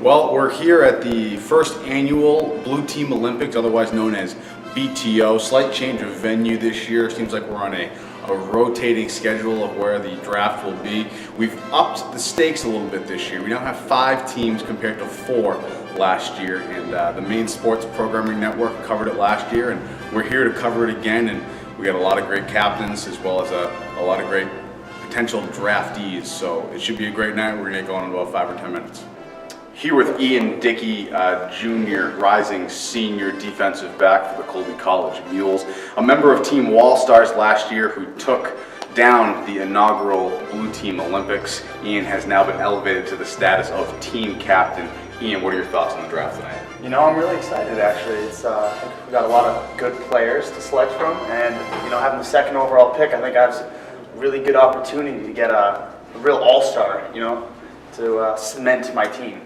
Well, we're here at the first annual Blue Team Olympics, otherwise known as BTO. Slight change of venue this year. Seems like we're on a rotating schedule of where the draft will be. We've upped the stakes a little bit this year. We now have 5 teams compared to 4 last year, and the main sports programming network covered it last year, and we're here to cover it again. And we got a lot of great captains as well as a lot of great potential draftees. So it should be a great night. We're gonna get going in about 5 or 10 minutes. Here with Ian Dickey, Jr., rising senior defensive back for the Colby College Mules, a member of Team Wall Stars last year who took down the inaugural Blue Team Olympics. Ian has now been elevated to the status of team captain. Ian, what are your thoughts on the draft tonight? You know, I'm really excited actually. It's I think we've got a lot of good players to select from, and you know, having the second overall pick, I think I have a really good opportunity to get a real all-star, you know, to cement my team.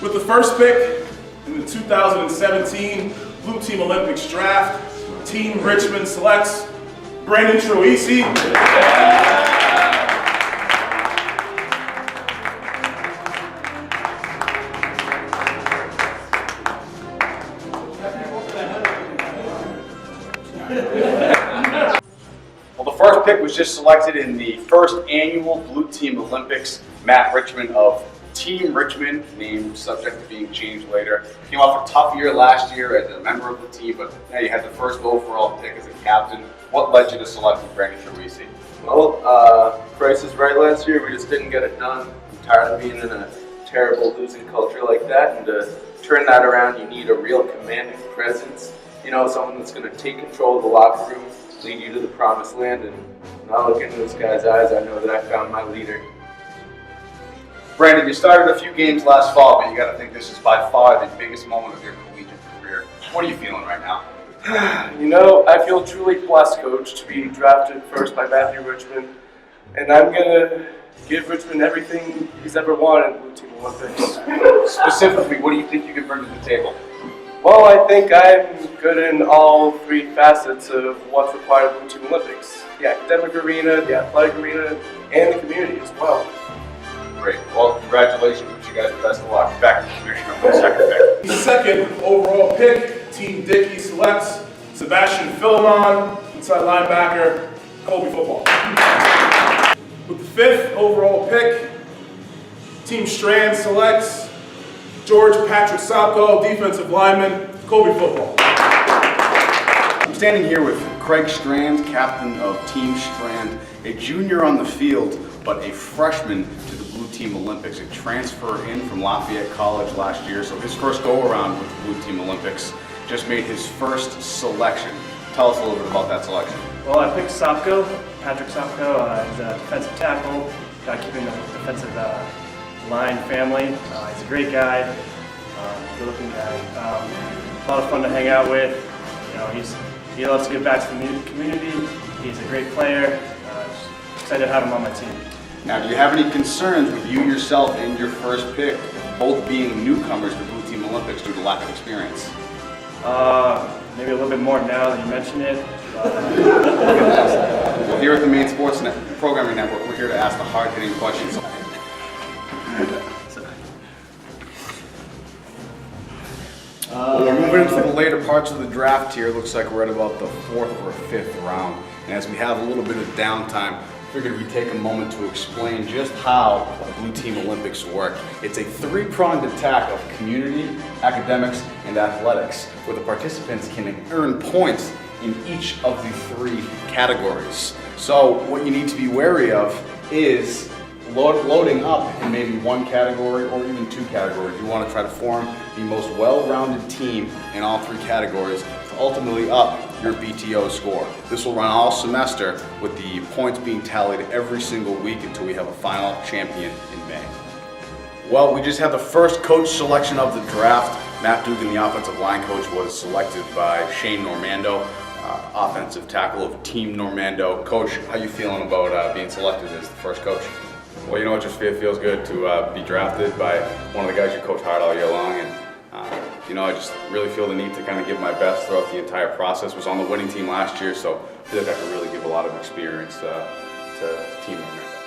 With the first pick in the 2017 Blue Team Olympics draft, Team Richmond selects Brandon Troisi. Well, the first pick was just selected in the first annual Blue Team Olympics. Matt Richmond of Team Richmond, named subject to being changed later. Came off a tough year last year as a member of the team, but now you had the first overall pick as a captain. What led you to selecting Brandon Troisi? Well, Price is right last year. We just didn't get it done. I'm tired of being in a terrible losing culture like that, and to turn that around, you need a real commanding presence. You know, someone that's going to take control of the locker room, lead you to the promised land, and when I look into this guy's eyes, I know that I found my leader. Brandon, you started a few games last fall, but you got to think this is by far the biggest moment of your collegiate career. What are you feeling right now? You know, I feel truly blessed, Coach, to be drafted first by Matthew Richmond, and I'm going to give Richmond everything he's ever wanted in Blue Team Olympics. Specifically, what do you think you can bring to the table? Well, I think I'm good in all 3 facets of what's required of Blue Team Olympics. The academic arena, the athletic arena, and the community as well. Great. Well, congratulations. Wish you guys the best of luck. Back to the commissioner for the second pick. The second overall pick, Team Dickey selects Sebastian Philemon, inside linebacker, Colby football. With the 5th overall pick, Team Strand selects George Patrick Salko, defensive lineman, Colby football. I'm standing here with Craig Strand, captain of Team Strand, a junior on the field, but a freshman to the Blue Team Olympics, a transfer in from Lafayette College last year, so his first go-around with the Blue Team Olympics, just made his first selection. Tell us a little bit about that selection. Well, I picked Sopko, Patrick Sopko. He's a defensive tackle, guy keeping the defensive line family. He's a great guy, good-looking guy. A lot of fun to hang out with. You know, he loves to give back to the community. He's a great player. Excited to have him on my team. Now, do you have any concerns with you yourself and your first pick, both being newcomers to Blue Team Olympics due to lack of experience? Maybe a little bit more now that you mention it. Well, here at the Main Sports Programming Network, we're here to ask the hard-hitting questions. We're moving into the later parts of the draft here. Looks like we're at about the 4th or 5th round. And as we have a little bit of downtime, figured we'd take a moment to explain just how the Blue Team Olympics work. It's a 3-pronged attack of community, academics, and athletics, where the participants can earn points in each of the 3 categories. So what you need to be wary of is loading up in maybe 1 category or even 2 categories. You want to try to form the most well-rounded team in all 3 categories to ultimately up your BTO score. This will run all semester with the points being tallied every single week until we have a final champion in May. Well, we just had the first coach selection of the draft. Matt Dugan, the offensive line coach, was selected by Shane Normando, offensive tackle of Team Normando. Coach, how you feeling about being selected as the first coach? Well, you know, it just feels good to be drafted by one of the guys you coach hard all year long, and you know, I just really feel the need to kind of give my best throughout the entire process. Was on the winning team last year, so I feel like I could really give a lot of experience to team members.